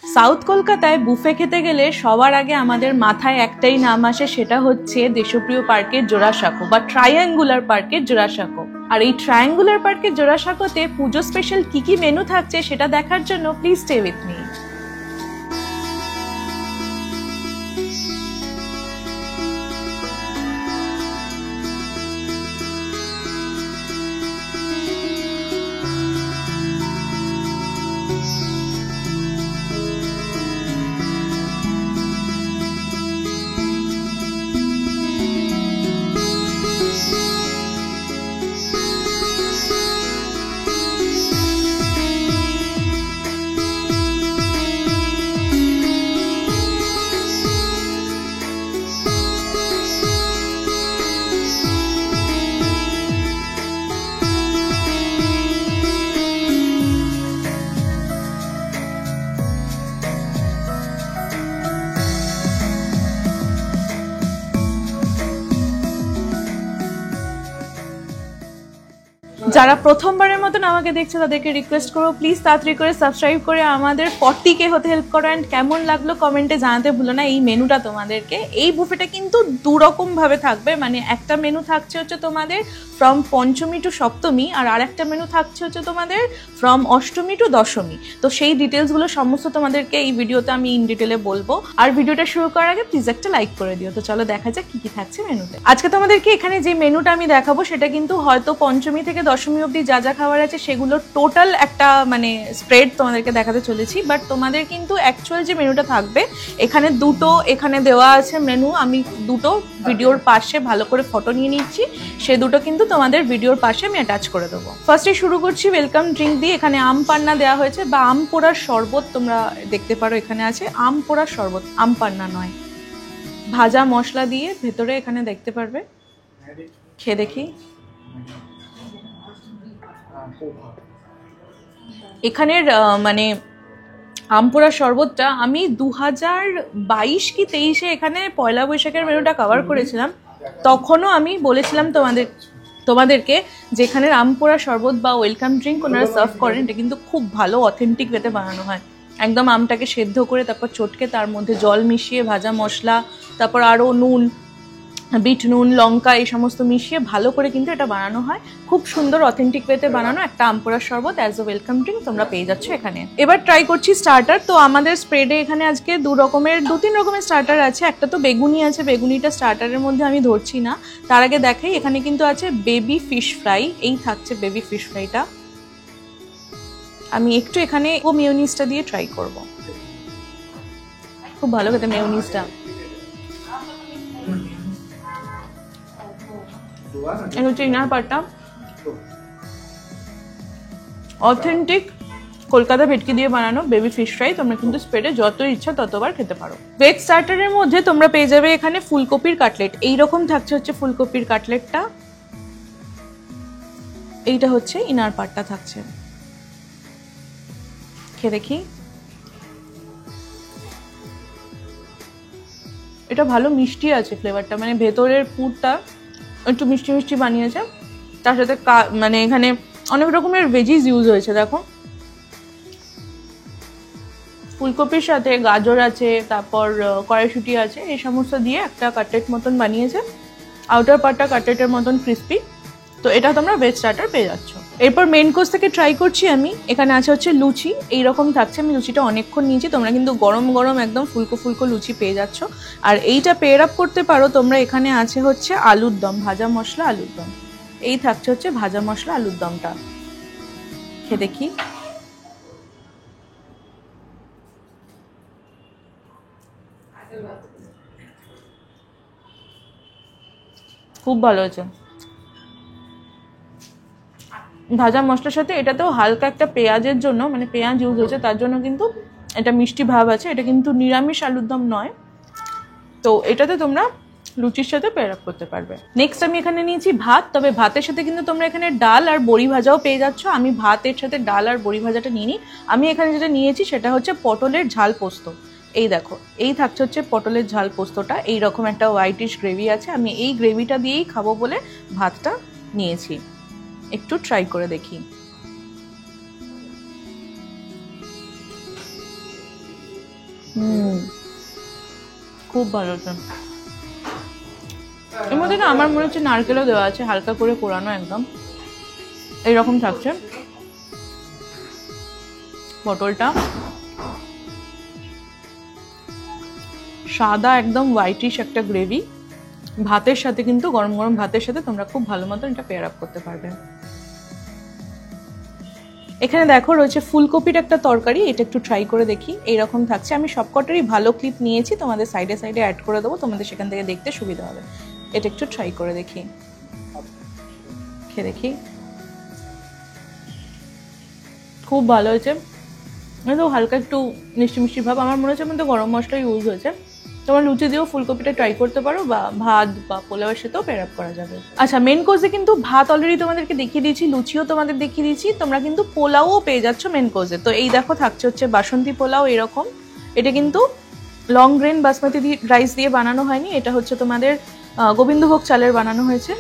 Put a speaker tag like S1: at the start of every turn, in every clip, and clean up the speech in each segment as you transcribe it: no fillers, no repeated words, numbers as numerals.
S1: South কলকাতায় buffet খেতে গেলে সবার আগে আমাদের মাথায় একটাই নাম আসে, সেটা হচ্ছে দেশপ্রিয় পার্কের জোড়াসাঁকো বা ট্রায়াঙ্গুলার পার্কের জোড়াসাঁকো। আর এই ট্রায়াঙ্গুলার পার্কের জোড়াসাঁকোতে পুজো স্পেশাল কি কি মেনু থাকছে সেটা দেখার জন্য প্লিজ স্টে উইথ মি। যারা প্রথমবারের মতন আমাকে দেখছে তাদেরকে রিকোয়েস্ট করবো প্লিজ তাড়াতাড়ি করে সাবস্ক্রাইব করে আমাদের 40K হতে হেল্প করো। অ্যান্ড কেমন লাগলো কমেন্টে জানাতে ভুলো না এই মেনুটা তোমাদেরকে। এই বুফেটা কিন্তু দুরকম ভাবে থাকবে, মানে একটা মেনু থাকছে হচ্ছে তোমাদের ফ্রম পঞ্চমী টু সপ্তমী, আর আরেকটা মেনু থাকছে হচ্ছে তোমাদের ফ্রম অষ্টমী টু দশমী। তো সেই ডিটেলসগুলো সমস্ত তোমাদেরকে এই ভিডিওতে আমি ইন ডিটেলে বলবো। আর ভিডিওটা শুরু করার আগে প্লিজ একটা লাইক করে দিও। তো চলো দেখা যাক কি কি থাকছে মেনুতে। আজকে তোমাদেরকে এখানে যে মেনুটা আমি দেখাবো সেটা কিন্তু হয়তো পঞ্চমী থেকে দশমী অবধি যা যা খাবার আছে সেগুলো টোটাল একটা মানে স্প্রেড তোমাদেরকে দেখাতে চলেছি। বাট তোমাদের কিন্তু অ্যাকচুয়াল যে মেনুটা থাকবে এখানে দুটো এখানে দেওয়া আছে মেনু, আমি দুটো ভিডিওর পাশে ভালো করে ফটো নিয়ে নিচ্ছি, সে দুটো কিন্তু তোমাদের ভিডিওর পাশে আমি অ্যাটাচ করে দেবো। ফার্স্টে শুরু করছি ওয়েলকাম ড্রিঙ্ক দিয়ে। এখানে আম পান্না দেওয়া হয়েছে বা আম পোড়ার শরবত তোমরা দেখতে পারো, এখানে আছে আম পোড়ার শরবত, আম পান্না নয়। ভাজা মশলা দিয়ে ভেতরে এখানে দেখতে পারবে, খেয়ে দেখি। এখানের মানে আমপোড়া শরবতটা আমি 2022 কি 23-এ এখানে পয়লা বৈশাখের মেনুটা কভার করেছিলাম। তখনও আমি বলেছিলাম তোমাদেরকে যে এখানের আমপোড়া শরবত বা ওয়েলকাম ড্রিঙ্ক ওনারা সার্ভ করেন, এটা কিন্তু খুব ভালো অথেন্টিক ওয়েতে বানানো হয়। একদম আমটাকে সেদ্ধ করে তারপর চটকে তার মধ্যে জল মিশিয়ে ভাজা মশলা, তারপর আরও নুন, বিট নুন, লঙ্কা এই সমস্ত মিশিয়ে ভালো করে কিন্তু এটা বানানো হয়। খুব সুন্দর অথেন্টিক ওয়েতে বানানো একটা আমপোড়ার শরবত অ্যাজ এ ওয়েলকাম ড্রিঙ্ক তোমরা পেয়ে যাচ্ছ এখানে। এবার ট্রাই করছি স্টার্টার। তো আমাদের স্প্রেডে এখানে আজকে দু তিন রকমের স্টার্টার আছে। একটা তো বেগুনি আছে, বেগুনিটা স্টার্টারের মধ্যে আমি ধরছি না। তার আগে দেখাই এখানে কিন্তু আছে বেবি ফিশ ফ্রাই। এই থাকছে বেবি ফিশ ফ্রাইটা। আমি একটু এখানে মেয়োনিজটা দিয়ে ট্রাই করব। খুব ভালো খেতে মেয়োনিজটা। এটা হচ্ছে ইনার পার্টটা অথেন্টিক কলকাতা ভেটকি দিয়ে বানানো বেবি ফিশ ফ্রাই। তোমরা কিন্তু স্প্রেডে যত ইচ্ছা ততবার খেতে পারো। ভেজ স্টার্টারের মধ্যে তোমরা পেয়ে যাবে এখানে ফুলকপির কাটলেট। এইরকম থাকছে হচ্ছে ফুলকপির কাটলেটটা। এইটা হচ্ছে ইনার পার্টটা থাকছে, খেয়ে দেখি। এটা ভালো মিষ্টি আছে ফ্লেভারটা, মানে ভেতরের পুরটা একটু মিষ্টি মিষ্টি বানিয়েছে। তার সাথে মানে এখানে অনেক রকমের ভেজিস ইউজ হয়েছে। দেখো ফুলকপির সাথে গাজর আছে, তারপর কড়াইশুঁটি আছে, এই সমস্ত দিয়ে একটা কাটলেট মতন বানিয়েছে। আউটার পার্টটা কাটলেটের মতন ক্রিস্পি। তো এটা তোমরা ভেজ স্টার্টার পেয়ে যাচ্ছ। এরপর মেন কোর্স থেকে ট্রাই করছি আমি। এখানে আছে হচ্ছে লুচি, এইরকম থাকছে। আমি লুচিটা অনেকক্ষণ নিয়েছি, তোমরা কিন্তু গরম গরম একদম ফুলকো ফুলকো লুচি পেয়ে যাচ্ছ। আর এইটা পেয়ার আপ করতে পারো তোমরা। এখানে আছে হচ্ছে আলুর দম, ভাজা মশলা আলুর দম। এই থাকছে হচ্ছে ভাজা মশলা আলুর দমটা, খেয়ে দেখি। খুব ভালো হয়েছে। ভাজা মশলার সাথে এটাতেও হালকা একটা পেঁয়াজের জন্য, মানে পেঁয়াজ ইউজ হয়েছে তার জন্য কিন্তু এটা মিষ্টি ভাব আছে। এটা কিন্তু নিরামিষ আলুর দম নয়। তো এটাতে তোমরা লুচির সাথে পেয়ার আপ করতে পারবে। নেক্সট আমি এখানে নিয়েছি ভাত। তবে ভাতের সাথে কিন্তু তোমরা এখানে ডাল আর বড়ি ভাজাও পেয়ে যাচ্ছ। আমি ভাতের সাথে ডাল আর বড়ি ভাজাটা নিইনি। আমি এখানে যেটা নিয়েছি সেটা হচ্ছে পটলের ঝাল পোস্ত। এই দেখো, এই থাকছে হচ্ছে পটলের ঝাল পোস্তটা। এইরকম একটা হোয়াইটিশ গ্রেভি আছে। আমি এই গ্রেভিটা দিয়েই খাবো বলে ভাতটা নিয়েছি। একটু ট্রাই করে দেখি। খুব ভালো হচ্ছে। এর মধ্যে না আমার মনে হচ্ছে নারকেলও দেওয়া আছে, হালকা করে কোরানো একদম এইরকম থাকছে। পটলটা সাদা একদম হোয়াইটিশ একটা গ্রেভি, ভাতের সাথে কিন্তু গরম গরম ভাতের সাথে তোমরা খুব ভালো মতন এটা পেয়ার আপ করতে পারবে। এখানে দেখো রয়েছে ফুলকপির একটা তরকারি, এটা একটু ট্রাই করে দেখি। এইরকম থাকছে, আমি সবকটারই ভালো ক্লিপ নিয়েছি, তোমাদের সাইডে সাইডে অ্যাড করে দেবো, তোমাদের সেখান থেকে দেখতে সুবিধা হবে। এটা একটু ট্রাই করে দেখি, খেয়ে দেখি। খুব ভালো হয়েছে, তো হালকা একটু মিষ্টি মিষ্টি ভাব। আমার মনে হচ্ছে মধ্যে গরম মশলা ইউজ হয়েছে। তোমরা লুচি দিয়েও ফুলকপিটা ট্রাই করতে পারো, বা ভাত বা পোলাওয়ের সাথেও পেয়ার আপ করা যাবে। আচ্ছা, মেন কোর্সে কিন্তু ভাত অলরেডি তোমাদেরকে দেখিয়ে দিয়েছি, লুচিও তোমাদের দেখিয়ে দিয়েছি, তোমরা কিন্তু পোলাও পেয়ে যাচ্ছ মেন কোর্সে। তো এই দেখো থাকছে হচ্ছে বাসন্তী পোলাও এরকম। এটা কিন্তু লং গ্রেন বাসমতি রাইস দিয়ে বানানো হয়নি, এটা হচ্ছে তোমাদের গোবিন্দভোগ চালের বানানো হয়েছে।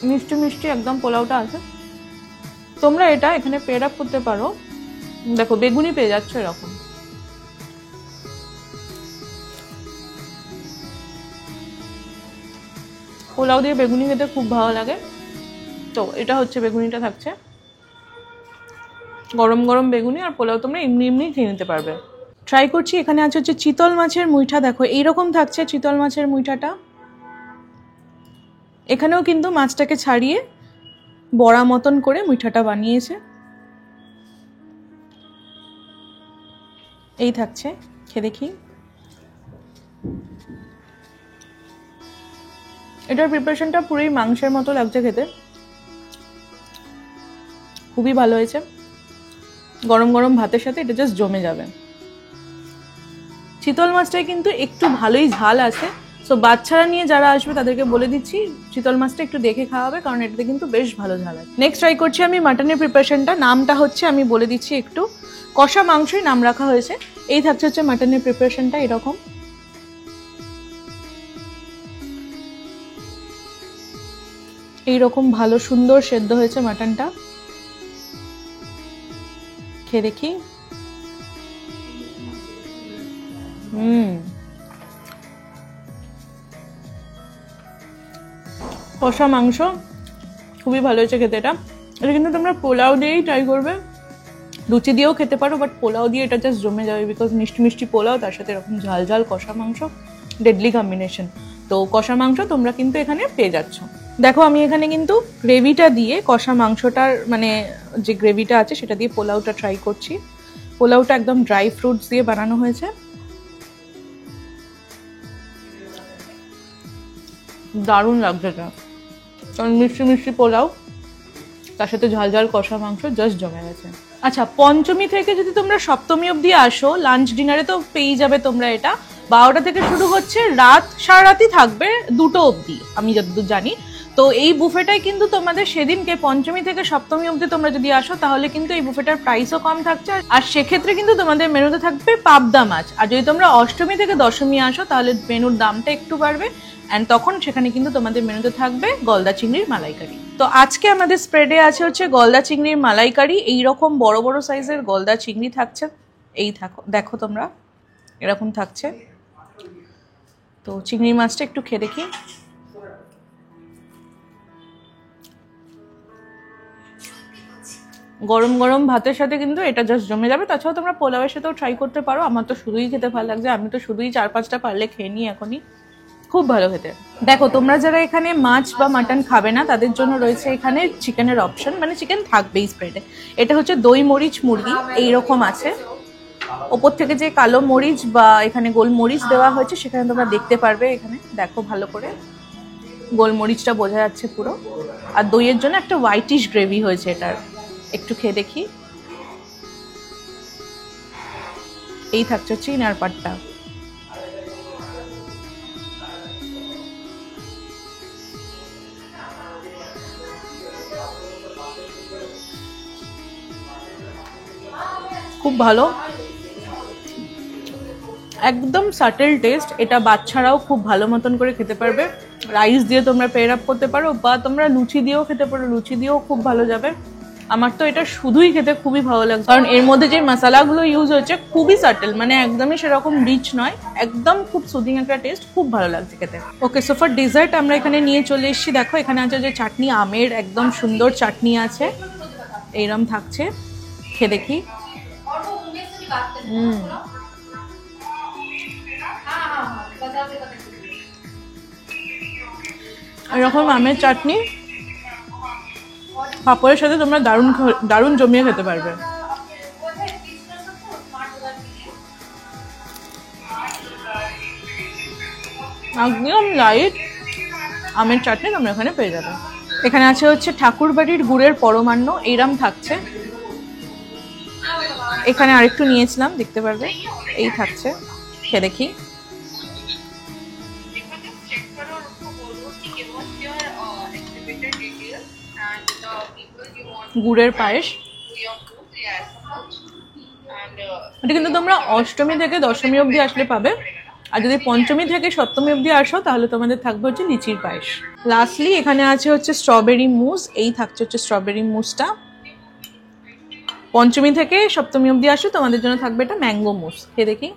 S1: মিষ্টি মিষ্টি একদম পোলাওটা আছে। তোমরা এটা এখানে পেয়ার আপ করতে পারো, দেখো বেগুনি পেয়ে যাচ্ছ এরকম। পোলাও দিয়ে বেগুনি খেতে খুব ভালো লাগে। তো এটা হচ্ছে বেগুনিটা থাকছে, গরম গরম বেগুনি, আর পোলাও তোমরা এমনি এমনি খেয়ে নিতে পারবে। ট্রাই করছি। এখানে আছে হচ্ছে চিতল মাছের মুইঠা, দেখো এইরকম থাকছে চিতল মাছের মুইঠাটা। এখানেও কিন্তু মাছটাকে ছাড়িয়ে বড়া মতন করে মুইঠাটা বানিয়েছে। এই থাকছে, খেয়ে দেখি। এটার প্রিপারেশনটা পুরোই মাংসের মতো লাগছে খেতে, খুবই ভালো হয়েছে। গরম গরম ভাতের সাথে এটা জাস্ট জমে যাবে। চিতল মাছটায় কিন্তু একটু ভালোই ঝাল আছে, সো বাচ্চারা নিয়ে যারা আসবে তাদেরকে বলে দিচ্ছি চিতল মাছটা একটু দেখে খাওয়াবে, কারণ এটাতে কিন্তু বেশ ভালো ঝাল আছে। নেক্সট ট্রাই করছি আমি মাটনের প্রিপারেশনটা। নামটা হচ্ছে আমি বলে দিচ্ছি একটু, কষা মাংসই নাম রাখা হয়েছে। এই থাকছে হচ্ছে মাটনের প্রিপারেশনটা এরকম। এইরকম ভালো সুন্দর সেদ্ধ হয়েছে মাটনটা, খেয়ে দেখি। কষা মাংস খুবই ভালো হয়েছে খেতে। এটা কিন্তু তোমরা পোলাও দিয়েই ট্রাই করবে, লুচি দিয়েও খেতে পারো, বাট পোলাও দিয়ে এটা জাস্ট জমে যাবে, বিকজ মিষ্টি মিষ্টি পোলাও তার সাথে এরকম ঝাল ঝাল কষা মাংস, ডেডলি কম্বিনেশন। তো কষা মাংস তোমরা কিন্তু এখানে পেয়ে যাচ্ছ। দেখো আমি এখানে কিন্তু গ্রেভিটা দিয়ে কষা মাংসটার মানে যে গ্রেভিটা আছে সেটা দিয়ে পোলাওটা ট্রাই করছি। পোলাওটা একদম ড্রাই ফ্রুটস দিয়ে বানানো হয়েছে, দারুণ লাগছে এটা, কারণ মিষ্টি মিষ্টি পোলাও তার সাথে ঝাল ঝাল কষা মাংস জাস্ট জমে গেছে। আচ্ছা, পঞ্চমী থেকে যদি তোমরা সপ্তমী অবধি আসো, লাঞ্চ ডিনারে তো পেয়ে যাবে তোমরা এটা। 12টা থেকে শুরু হচ্ছে, রাত সারা রাতই থাকবে 2টো অবধি আমি যতদূর জানি। তো এই বুফেটাই কিন্তু তোমাদের সেদিনকে পঞ্চমী থেকে সপ্তমী অবধি তোমরা যদি আসো, তাহলে কিন্তু এই বুফেটার প্রাইসও কম থাকছে, আর সেক্ষেত্রে কিন্তু তোমাদের মেনুতে থাকবে পাবদা মাছ। আর যদি তোমরা অষ্টমী থেকে দশমী আসো, তাহলে মেনুর দামটা একটু বাড়বে, অ্যান্ড তখন সেখানে কিন্তু তোমাদের মেনুতে থাকবে গলদা চিংড়ির মালাইকারি। তো আজকে আমাদের স্প্রেডে আছে হচ্ছে গলদা চিংড়ির মালাইকারি। এইরকম বড় বড় সাইজের গলদা চিংড়ি থাকছে, এই দেখো তোমরা এরকম থাকছে। তো চিংড়ি মাছটা একটু খেয়ে দেখি। গরম গরম ভাতের সাথে কিন্তু এটা জাস্ট জমে যাবে। তাছাড়াও তোমরা পোলাওয়ের সাথেও ট্রাই করতে পারো। আমার তো শুধুই খেতে ভালো লাগছে, আমি তো শুধুই 4-5টা পারলে খেয়ে নিই এখনই, খুব ভালো খেতে। দেখো তোমরা যারা এখানে মাছ বা মাটন খাবে না, তাদের জন্য রয়েছে এখানে চিকেনের অপশন, মানে চিকেন থাকবেই স্প্রেডে। এটা হচ্ছে দই মরিচ মুরগি, এইরকম আছে। ওপর থেকে যে কালো মরিচ বা এখানে গোলমরিচ দেওয়া হয়েছে সেখানে তোমরা দেখতে পারবে, এখানে দেখো ভালো করে গোলমরিচটা বোঝা যাচ্ছে পুরো। আর দইয়ের জন্য একটা হোয়াইটিশ গ্রেভি হয়েছে এটার, একটু খেয়ে দেখি। এই থাকছে হচ্ছে ইনার পাটটা। খুব ভালো, একদম সাটেল টেস্ট। এটা বাচ্চারাও খুব ভালো মতন করে খেতে পারবে। রাইস দিয়ে তোমরা পেয়ার আপ করতে পারো, বা তোমরা লুচি দিয়েও খেতে পারো, লুচি দিয়েও খুব ভালো যাবে। আমার তো এটা শুধুই খেতে খুবই ভালো লাগছে, কারণ এর মধ্যে যে মশলাগুলো ইউজ হয়েছে খুবই সাটেল, মানে একদমই সেরকম রিচ নয়, একদম খুব সুদিং একটা টেস্ট, খুব ভালো লাগছে খেতে। ওকে, সো ফর ডেজার্ট আমরা এখানে নিয়ে চলে এসেছি। দেখো এখানে আছে যে চাটনি, আমের একদম সুন্দর চাটনি আছে, এইরকম থাকছে, খেয়ে দেখি। এরকম আমের চাটনি পাপড়ের সাথে তোমরা দারুণ জমিয়ে খেতে পারবে। একদম লাইট আমের চাটনি তোমরা এখানে পেয়ে যাবে। এখানে আছে হচ্ছে ঠাকুর বাড়ির গুড়ের পরমান্ন, এইরকম থাকছে। এখানে আরেকটু নিয়েছিলাম, দেখতে পারবে, এই থাকছে, খেয়ে দেখি। গুড়ের পায়েস, এটা কিন্তু তোমরা অষ্টমী থেকে দশমী অবধি আসলে পাবে, আর যদি পঞ্চমী থেকে সপ্তমী অবধি আসো তাহলে তোমাদের থাকবে হচ্ছে লিচির পায়েস। লাস্টলি এখানে আছে হচ্ছে স্ট্রবেরি মুস, এই থাকছে হচ্ছে স্ট্রবেরি মুসটা। পঞ্চমী থেকে সপ্তমী অবধি আসো তোমাদের জন্য থাকবে এটা ম্যাঙ্গো মুস, খেয়ে দেখি।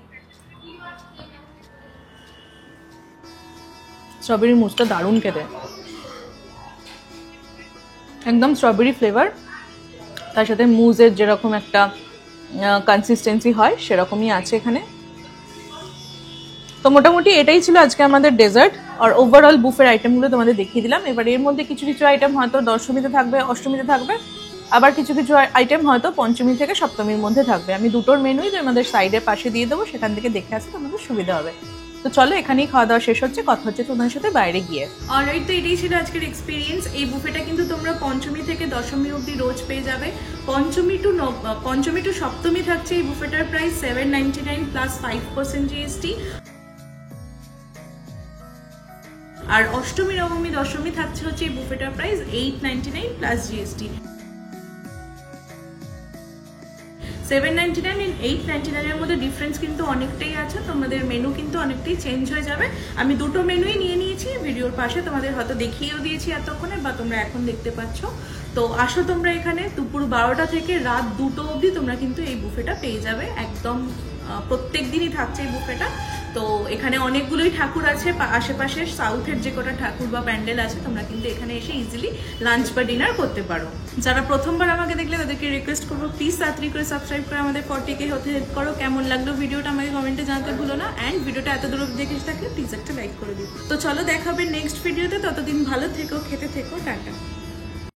S1: স্ট্রবেরি মুসটা দারুণ খেতে, একদম স্ট্রবেরি ফ্লেভার, তার সাথে মুজের যেরকম একটা কনসিস্টেন্সি হয় সেরকমই আছে এখানে। তো মোটামুটি এটাই ছিল আজকে আমাদের ডেজার্ট আর ওভারঅল বুফের আইটেমগুলো তোমাদের দেখিয়ে দিলাম। এবার এর মধ্যে কিছু কিছু আইটেম হয়তো দশমীতে থাকবে, অষ্টমীতে থাকবে, আবার কিছু কিছু আইটেম হয়তো পঞ্চমী থেকে সপ্তমীর মধ্যে থাকবে। আমি দুটোর মেনুই তোমাদের সাইডের পাশে দিয়ে দেবো, সেখান থেকে দেখে আসতে তোমাদের সুবিধা হবে। তো চলো এখানেই খাওয়া দাওয়া শেষ হচ্ছে, কথা হচ্ছে তোমাদের সাথে বাইরে গিয়ে। অলরাইট, তো এটাই ছিল আজকের এক্সপিরিয়েন্স। এই বুফেটা কিন্তু তোমরা পঞ্চমী থেকে দশমী অবধি রোজ পেয়ে যাবে। পঞ্চমী টু সপ্তমী থাকছে এই বুফেটার প্রাইস 799 প্লাস 5% জিএসটি। আর অষ্টমী, নবমী, দশমী থাকছে হচ্ছে এই বুফেটার প্রাইস 899 প্লাস জিএসটি। 799 and 899 এর মধ্যে ডিফারেন্স কিন্তু অনেকটাই আছে, তোমাদের মেনু কিন্তু অনেকটাই চেঞ্জ হয়ে যাবে। আমি দুটো মেনুই নিয়ে নিয়েছি, ভিডিওর পাশে তোমাদের হয়তো দেখিয়েও দিয়েছি এতক্ষণে, বা তোমরা এখন দেখতে পাচ্ছ। তো আসো তোমরা এখানে দুপুর 12টা থেকে রাত 2টো অবধি তোমরা কিন্তু এই বুফেটা পেয়ে যাবে, একদম প্রত্যেক দিনই থাকছে এই বুফেটা। তো এখানে অনেকগুলোই ঠাকুর আছে, আশেপাশে সাউথের যে কটা ঠাকুর বা প্যান্ডেল আছে তোমরা কিন্তু এখানে এসে ইজিলি লাঞ্চ বা ডিনার করতে পারো। যারা প্রথমবার আমাকে দেখলে তাদেরকে রিকোয়েস্ট করবো, প্লিজ তাড়াতাড়ি করে সাবস্ক্রাইব করে আমাদের 40K হতে হেল্প করো। কেমন লাগলো ভিডিওটা আমাকে কমেন্টে জানাতে ভুলো না, অ্যান্ড ভিডিওটা এত দূর দেখে থাকলে প্লিজ একটা লাইক করে দিও। তো চলো দেখাবে নেক্সট ভিডিওতে, ততদিন ভালো থেকো, খেতে থেকো, টাটা।